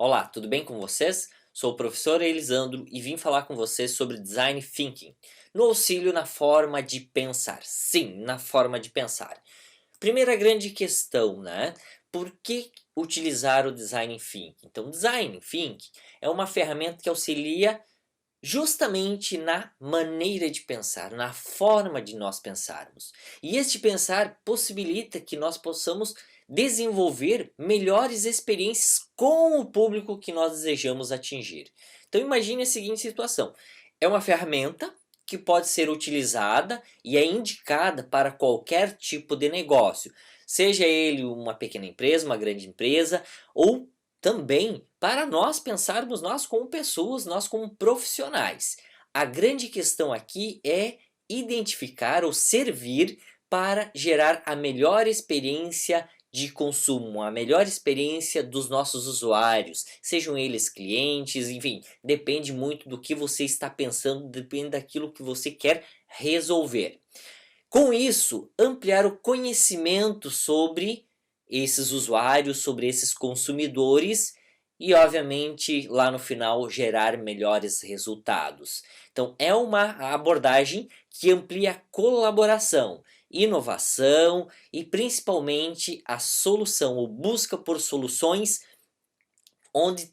Olá, tudo bem com vocês? Sou o professor Elisandro e vim falar com vocês sobre Design Thinking, no auxílio na forma de pensar. Sim, na forma de pensar. Primeira grande questão, né? Por que utilizar o Design Thinking? Então, Design Thinking é uma ferramenta que auxilia justamente na maneira de pensar, na forma de nós pensarmos. E este pensar possibilita que nós possamos desenvolver melhores experiências com o público que nós desejamos atingir. Então imagine a seguinte situação: é uma ferramenta que pode ser utilizada e é indicada para qualquer tipo de negócio, seja ele uma pequena empresa, uma grande empresa, ou também para nós pensarmos nós como pessoas, nós como profissionais. A grande questão aqui é identificar ou servir para gerar a melhor experiência de consumo, a melhor experiência dos nossos usuários, sejam eles clientes, enfim, depende muito do que você está pensando, depende daquilo que você quer resolver. Com isso, ampliar o conhecimento sobre esses usuários, sobre esses consumidores e, obviamente, lá no final gerar melhores resultados. Então, é uma abordagem que amplia a colaboração, inovação e principalmente a solução ou busca por soluções onde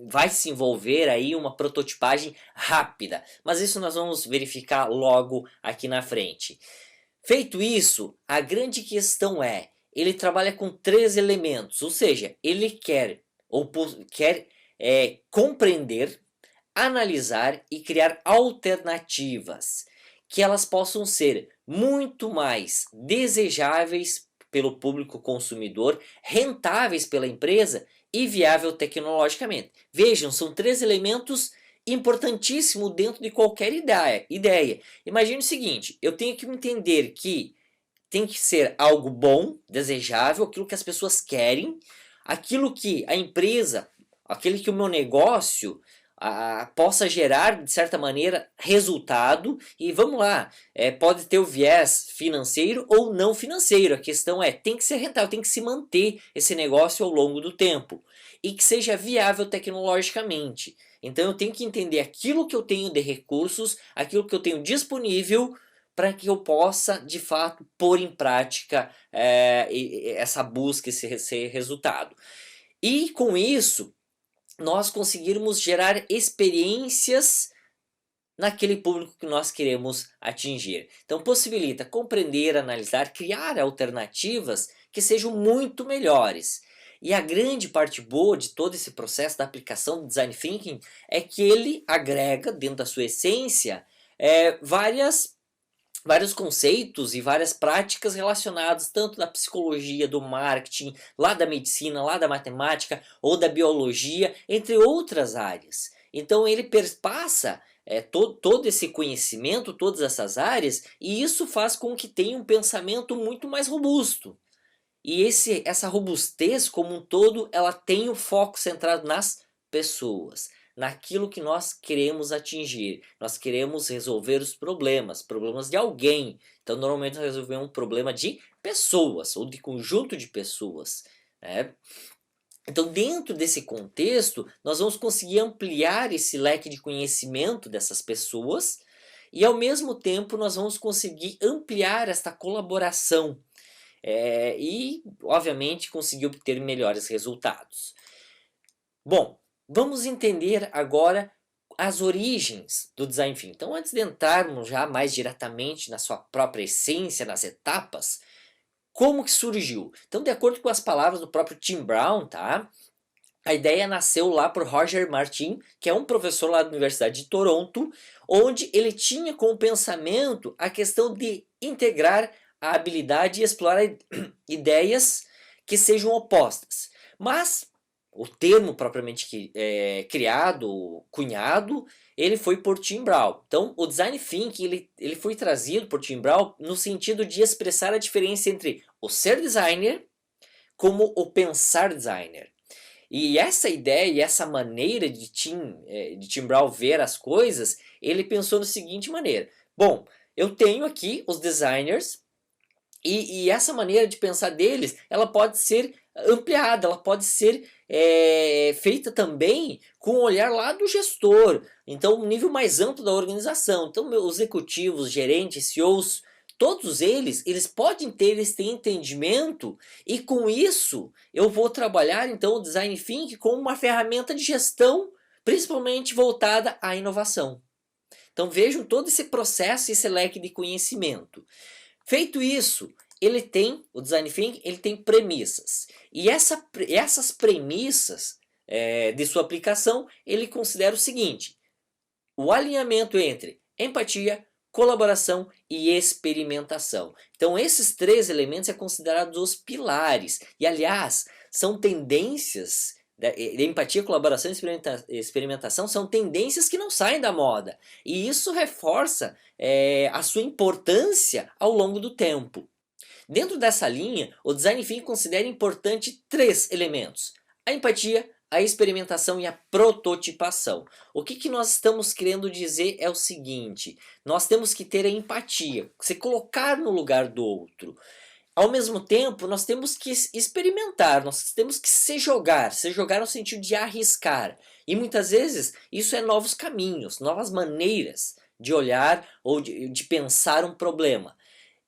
vai se envolver aí uma prototipagem rápida, mas isso nós vamos verificar logo aqui na frente. Feito isso, a grande questão é, ele trabalha com três elementos, ou seja, ele quer compreender, analisar e criar alternativas que elas possam ser muito mais desejáveis pelo público consumidor, rentáveis pela empresa e viável tecnologicamente. Vejam, são três elementos importantíssimos dentro de qualquer ideia. Imagine o seguinte, eu tenho que entender que tem que ser algo bom, desejável, aquilo que as pessoas querem, aquilo que a empresa, aquele que o meu negócio possa gerar, de certa maneira, resultado. E vamos lá, pode ter o viés financeiro ou não financeiro. A questão é, tem que ser rentável, tem que se manter esse negócio ao longo do tempo. E que seja viável tecnologicamente. Então eu tenho que entender aquilo que eu tenho de recursos, aquilo que eu tenho disponível, para que eu possa, de fato, pôr em prática essa busca, esse resultado. E com isso, nós conseguirmos gerar experiências naquele público que nós queremos atingir. Então possibilita compreender, analisar, criar alternativas que sejam muito melhores. E a grande parte boa de todo esse processo da aplicação do Design Thinking é que ele agrega, dentro da sua essência, vários conceitos e várias práticas relacionadas tanto da psicologia, do marketing, lá da medicina, lá da matemática ou da biologia, entre outras áreas. Então ele perpassa todo esse conhecimento, todas essas áreas, e isso faz com que tenha um pensamento muito mais robusto. E essa robustez como um todo, ela tem o foco centrado nas pessoas, naquilo que nós queremos atingir. Nós queremos resolver os problemas de alguém. Então, normalmente nós resolvemos um problema de pessoas ou de conjunto de pessoas, né? Então, dentro desse contexto, nós vamos conseguir ampliar esse leque de conhecimento dessas pessoas e, ao mesmo tempo, nós vamos conseguir ampliar esta colaboração e, obviamente, conseguir obter melhores resultados. Bom, vamos entender agora as origens do Design Thinking. Então, antes de entrarmos já mais diretamente na sua própria essência, nas etapas, como que surgiu? Então, de acordo com as palavras do próprio Tim Brown, tá? A ideia nasceu lá por Roger Martin, que é um professor lá da Universidade de Toronto, onde ele tinha como pensamento a questão de integrar a habilidade e explorar ideias que sejam opostas. Mas o termo propriamente criado, cunhado, ele foi por Tim Brown. Então, o Design Thinking ele foi trazido por Tim Brown no sentido de expressar a diferença entre o ser designer como o pensar designer. E essa ideia e essa maneira de Tim Brown ver as coisas, ele pensou da seguinte maneira: bom, eu tenho aqui os designers E essa maneira de pensar deles, ela pode ser ampliada, ela pode ser feita também com o olhar lá do gestor. Então, um nível mais amplo da organização. Então, os executivos, gerentes, CEOs, todos eles podem ter esse entendimento e com isso eu vou trabalhar então o Design Thinking como uma ferramenta de gestão, principalmente voltada à inovação. Então vejam todo esse processo e esse leque de conhecimento. Feito isso, o Design Thinking ele tem premissas. E essas premissas de sua aplicação, ele considera o seguinte: o alinhamento entre empatia, colaboração e experimentação. Então esses três elementos é considerados os pilares. E aliás, são tendências de empatia, colaboração e experimentação são tendências que não saem da moda. E isso reforça a sua importância ao longo do tempo. Dentro dessa linha, o Design Thinking considera importante três elementos: a empatia, a experimentação e a prototipação. O que nós estamos querendo dizer é o seguinte: nós temos que ter a empatia, se colocar no lugar do outro. Ao mesmo tempo, nós temos que experimentar, nós temos que se jogar no sentido de arriscar. E muitas vezes isso é novos caminhos, novas maneiras de olhar ou de pensar um problema.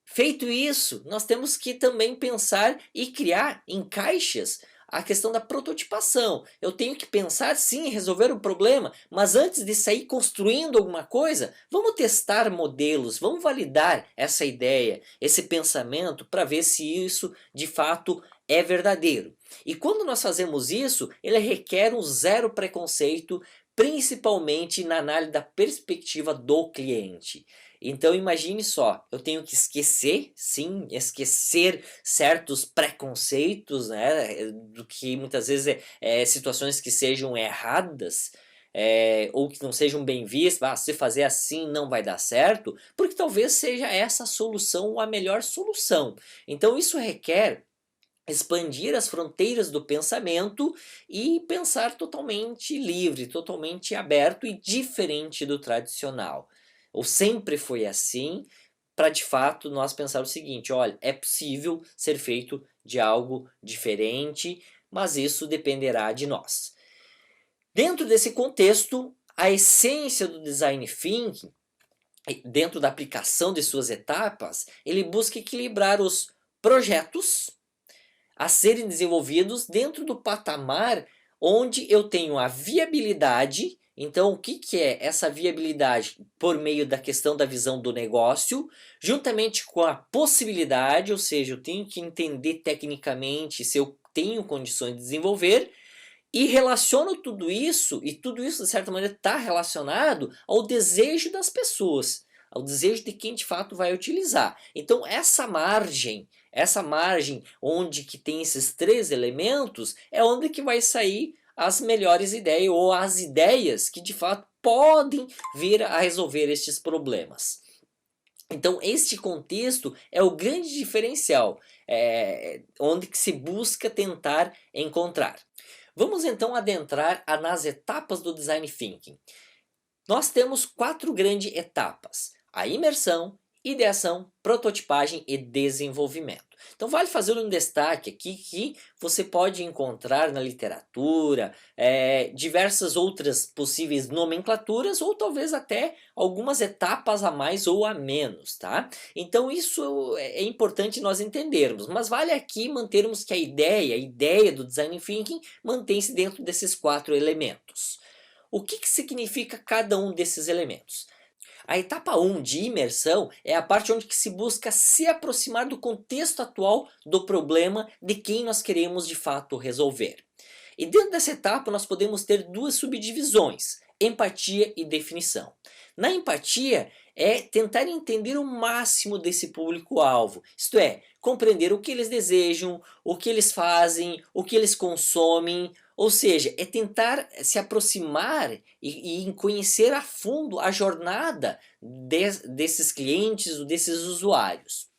Feito isso, nós temos que também pensar e criar em caixas a questão da prototipação. Eu tenho que pensar sim em resolver o problema, mas antes de sair construindo alguma coisa, vamos testar modelos, vamos validar essa ideia, esse pensamento para ver se isso de fato é verdadeiro. E quando nós fazemos isso, ele requer um zero preconceito, principalmente na análise da perspectiva do cliente. Então imagine só, eu tenho que esquecer, sim, esquecer certos preconceitos, né, do que muitas vezes situações que sejam erradas, ou que não sejam bem vistas, se fazer assim não vai dar certo, porque talvez seja essa a solução, a melhor solução. Então isso requer expandir as fronteiras do pensamento e pensar totalmente livre, totalmente aberto e diferente do tradicional. Ou sempre foi assim, para de fato nós pensar o seguinte: olha, é possível ser feito de algo diferente, mas isso dependerá de nós. Dentro desse contexto, a essência do Design Thinking, dentro da aplicação de suas etapas, ele busca equilibrar os projetos a serem desenvolvidos dentro do patamar onde eu tenho a viabilidade. Então, o que é essa viabilidade? Por meio da questão da visão do negócio, juntamente com a possibilidade, ou seja, eu tenho que entender tecnicamente se eu tenho condições de desenvolver, e relaciono tudo isso, e tudo isso de certa maneira está relacionado ao desejo das pessoas, ao desejo de quem de fato vai utilizar. Então essa margem onde que tem esses três elementos, é onde que vai sair as melhores ideias, ou as ideias que de fato podem vir a resolver estes problemas. Então este contexto é o grande diferencial, onde que se busca tentar encontrar. Vamos então adentrar nas etapas do Design Thinking. Nós temos 4 grandes etapas: a imersão, ideação, prototipagem e desenvolvimento. Então vale fazer um destaque aqui que você pode encontrar na literatura diversas outras possíveis nomenclaturas, ou talvez até algumas etapas a mais ou a menos, tá? Então isso é importante nós entendermos, mas vale aqui mantermos que a ideia do Design Thinking mantém-se dentro desses 4 elementos. O que significa cada um desses elementos? A etapa 1 de imersão é a parte onde que se busca se aproximar do contexto atual do problema de quem nós queremos de fato resolver. E dentro dessa etapa nós podemos ter duas subdivisões: empatia e definição. Na empatia é tentar entender o máximo desse público-alvo, isto é, compreender o que eles desejam, o que eles fazem, o que eles consomem, ou seja, é tentar se aproximar e conhecer a fundo a jornada desses clientes, desses usuários.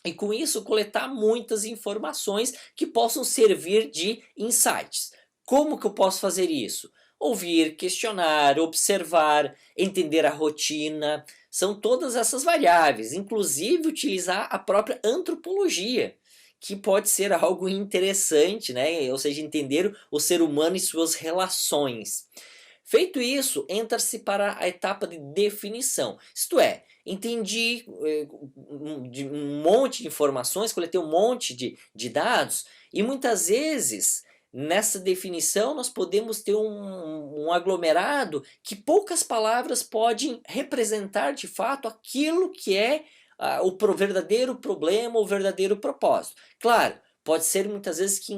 E com isso coletar muitas informações que possam servir de insights. Como que eu posso fazer isso? Ouvir, questionar, observar, entender a rotina, são todas essas variáveis, inclusive utilizar a própria antropologia, que pode ser algo interessante, né? Ou seja, entender o ser humano e suas relações. Feito isso, entra-se para a etapa de definição. Isto é, entendi um monte de informações, coletei um monte de dados, e muitas vezes nessa definição nós podemos ter um aglomerado que poucas palavras podem representar de fato aquilo que é o verdadeiro problema, o verdadeiro propósito. Claro, pode ser muitas vezes que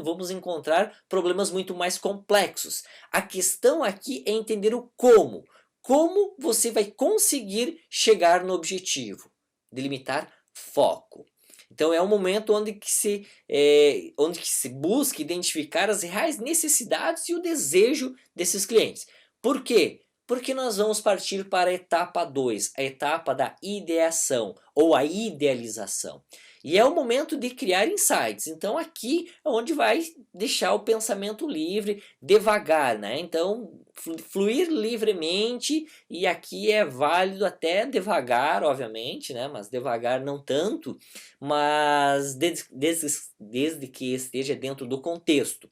vamos encontrar problemas muito mais complexos. A questão aqui é entender o como. Como você vai conseguir chegar no objetivo? Delimitar foco. Então é um momento onde que se busca identificar as reais necessidades e o desejo desses clientes. Por quê? Porque nós vamos partir para a etapa 2, a etapa da ideação ou a idealização. E é o momento de criar insights. Então aqui é onde vai deixar o pensamento livre, devagar, né? Então fluir livremente, e aqui é válido até devagar, obviamente, né? Mas devagar não tanto, mas desde que esteja dentro do contexto.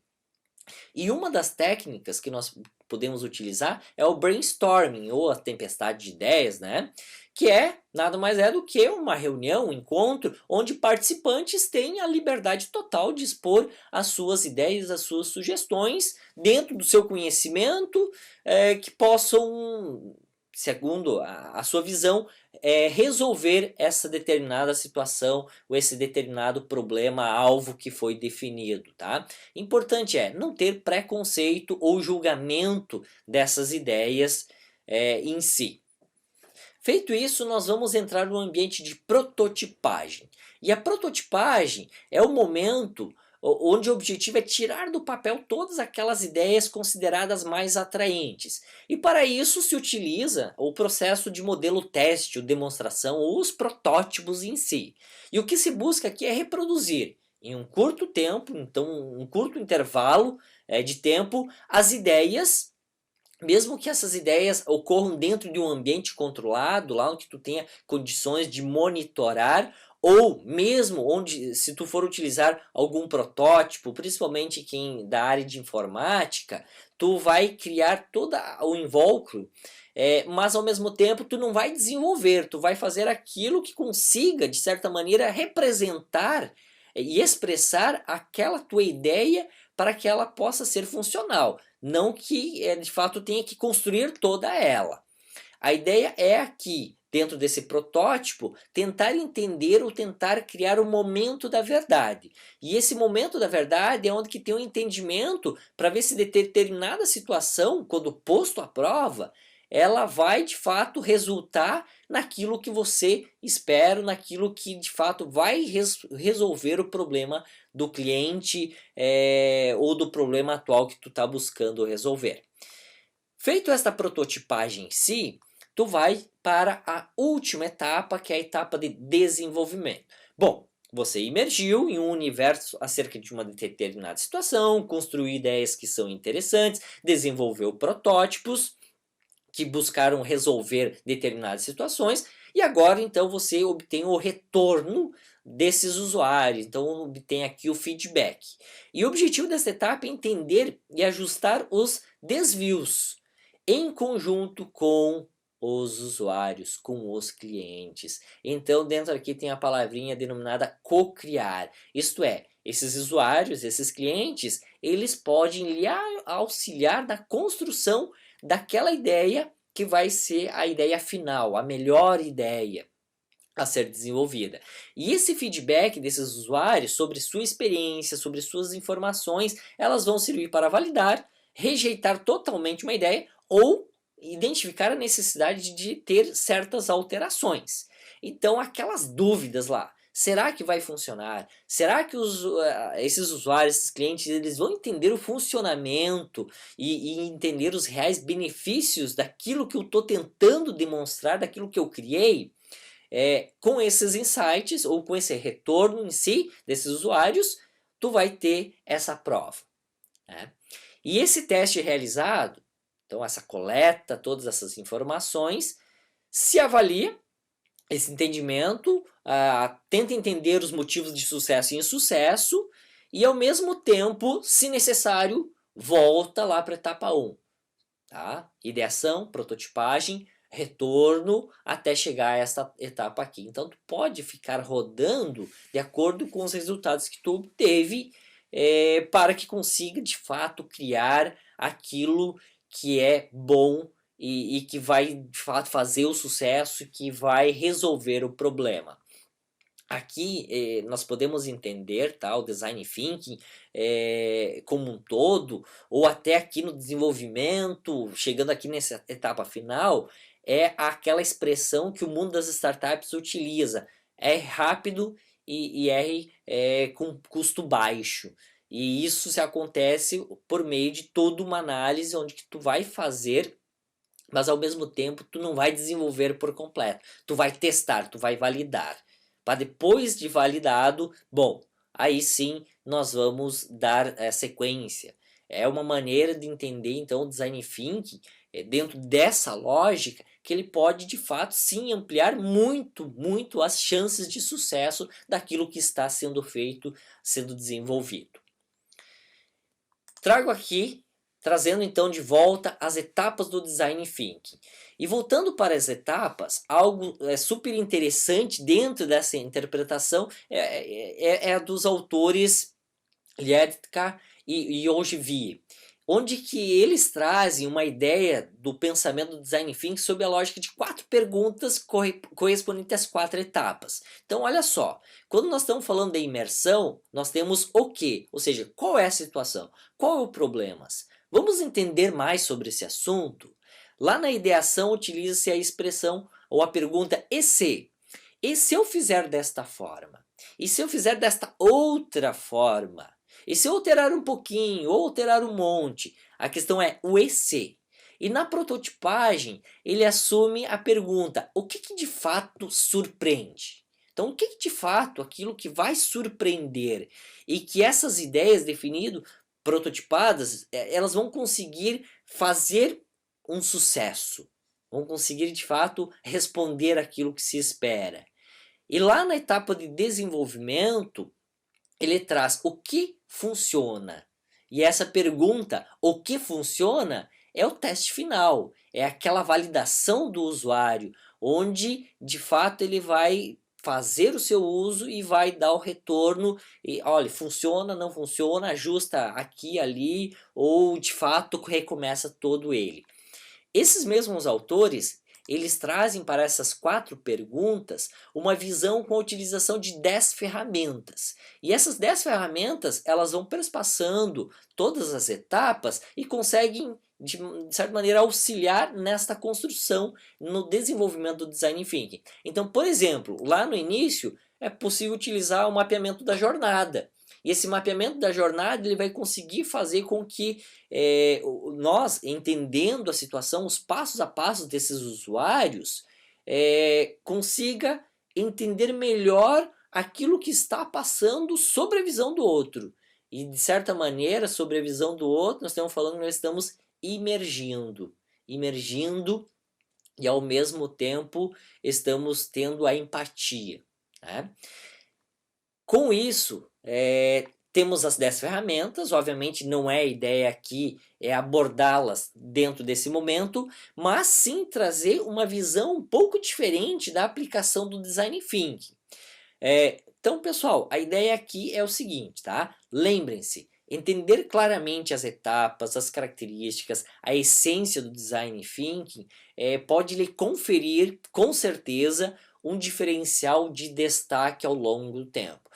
E uma das técnicas que nós podemos utilizar é o brainstorming, ou a tempestade de ideias, né? Que nada mais é do que uma reunião, um encontro, onde participantes têm a liberdade total de expor as suas ideias, as suas sugestões, dentro do seu conhecimento, que possam, segundo a sua visão, resolver essa determinada situação ou esse determinado problema-alvo que foi definido, tá? Importante não ter preconceito ou julgamento dessas ideias em si. Feito isso, nós vamos entrar no ambiente de prototipagem. E a prototipagem é o momento onde o objetivo é tirar do papel todas aquelas ideias consideradas mais atraentes. E para isso se utiliza o processo de modelo teste, ou demonstração, ou os protótipos em si. E o que se busca aqui é reproduzir em um curto tempo, então um curto intervalo de tempo, as ideias, mesmo que essas ideias ocorram dentro de um ambiente controlado, lá onde tu tenha condições de monitorar, ou mesmo onde, se tu for utilizar algum protótipo, principalmente quem da área de informática, tu vai criar todo o invólucro, mas ao mesmo tempo tu não vai desenvolver, tu vai fazer aquilo que consiga, de certa maneira, representar e expressar aquela tua ideia para que ela possa ser funcional. Não que de fato tenha que construir toda ela. A ideia é aqui, dentro desse protótipo, tentar entender ou tentar criar o momento da verdade. E esse momento da verdade é onde que tem um entendimento para ver se determinada situação, quando posto à prova, ela vai de fato resultar naquilo que você espera, naquilo que de fato vai resolver o problema do cliente ou do problema atual que tu está buscando resolver. Feito esta prototipagem em si, tu vai para a última etapa, que é a etapa de desenvolvimento. Bom, você imergiu em um universo acerca de uma determinada situação, construiu ideias que são interessantes, desenvolveu protótipos que buscaram resolver determinadas situações, e agora então você obtém o retorno desses usuários, então obtém aqui o feedback. E o objetivo dessa etapa é entender e ajustar os desvios em conjunto com os usuários, com os clientes. Então dentro aqui tem a palavrinha denominada co-criar, isto é, esses usuários, esses clientes, eles podem lhe auxiliar na construção daquela ideia que vai ser a ideia final, a melhor ideia a ser desenvolvida. E esse feedback desses usuários sobre sua experiência, sobre suas informações, elas vão servir para validar, rejeitar totalmente uma ideia ou identificar a necessidade de ter certas alterações. Então aquelas dúvidas lá, será que vai funcionar? Será que esses usuários, esses clientes, eles vão entender o funcionamento e entender os reais benefícios daquilo que eu estou tentando demonstrar, daquilo que eu criei? Com esses insights ou com esse retorno em si desses usuários, tu vai ter essa prova, né? E esse teste realizado, então essa coleta, todas essas informações, se avalia esse entendimento, tenta entender os motivos de sucesso e insucesso, e ao mesmo tempo, se necessário, volta lá para a etapa 1. Tá? Ideação, prototipagem, retorno, até chegar a esta etapa aqui. Então, tu pode ficar rodando de acordo com os resultados que tu obteve, para que consiga, de fato, criar aquilo que é bom e que vai, de fato, fazer o sucesso, que vai resolver o problema. Aqui nós podemos entender, tá, o design thinking como um todo, ou até aqui no desenvolvimento, chegando aqui nessa etapa final, é aquela expressão que o mundo das startups utiliza: R rápido e R com custo baixo. E isso se acontece por meio de toda uma análise onde que tu vai fazer, mas ao mesmo tempo tu não vai desenvolver por completo. Tu vai testar, tu vai validar. Para depois de validado, bom, aí sim nós vamos dar sequência. É uma maneira de entender então o design thinking dentro dessa lógica, que ele pode de fato sim ampliar muito, muito as chances de sucesso daquilo que está sendo feito, sendo desenvolvido. Trago aqui, trazendo então de volta as etapas do design thinking. E voltando para as etapas, algo super interessante dentro dessa interpretação é a dos autores Liedtka e Ogilvy, onde que eles trazem uma ideia do pensamento do design thinking sob a lógica de 4 perguntas correspondentes às 4 etapas. Então olha só, quando nós estamos falando de imersão, nós temos o quê? Ou seja, qual é a situação? Qual é o problema? Vamos entender mais sobre esse assunto? Lá na ideação utiliza-se a expressão ou a pergunta e se? E se eu fizer desta forma? E se eu fizer desta outra forma? E se eu alterar um pouquinho ou alterar um monte? A questão é o e se. E na prototipagem ele assume a pergunta: o que de fato surpreende? Então o que de fato aquilo que vai surpreender? E que essas ideias definidas, prototipadas, elas vão conseguir fazer um sucesso. Vão conseguir de fato responder aquilo que se espera. E lá na etapa de desenvolvimento, ele traz o que funciona. E essa pergunta, o que funciona, é o teste final. É aquela validação do usuário, onde de fato ele vai fazer o seu uso e vai dar o retorno. E olha, funciona, não funciona, ajusta aqui, ali, ou de fato recomeça todo ele. Esses mesmos autores, eles trazem para essas 4 perguntas uma visão com a utilização de 10 ferramentas. E essas 10 ferramentas, elas vão perspassando todas as etapas e conseguem, de certa maneira, auxiliar nesta construção, no desenvolvimento do design thinking. Então, por exemplo, lá no início, é possível utilizar o mapeamento da jornada. E esse mapeamento da jornada ele vai conseguir fazer com que nós, entendendo a situação, os passos a passos desses usuários, consiga entender melhor aquilo que está passando sobre a visão do outro. E de certa maneira, sobre a visão do outro, nós estamos falando que nós estamos imergindo. Imergindo e ao mesmo tempo estamos tendo a empatia. Né? Com isso, temos as 10 ferramentas, obviamente não é a ideia aqui abordá-las dentro desse momento, mas sim trazer uma visão um pouco diferente da aplicação do design thinking. Então, pessoal, a ideia aqui é o seguinte, tá? Lembrem-se, entender claramente as etapas, as características, a essência do design thinking pode lhe conferir, com certeza, um diferencial de destaque ao longo do tempo.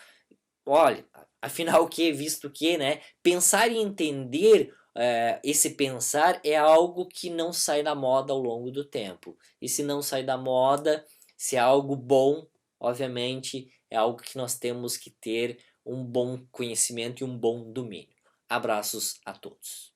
Olha, afinal que, visto que, né, pensar e entender esse pensar é algo que não sai da moda ao longo do tempo. E se não sai da moda, se é algo bom, obviamente é algo que nós temos que ter um bom conhecimento e um bom domínio. Abraços a todos.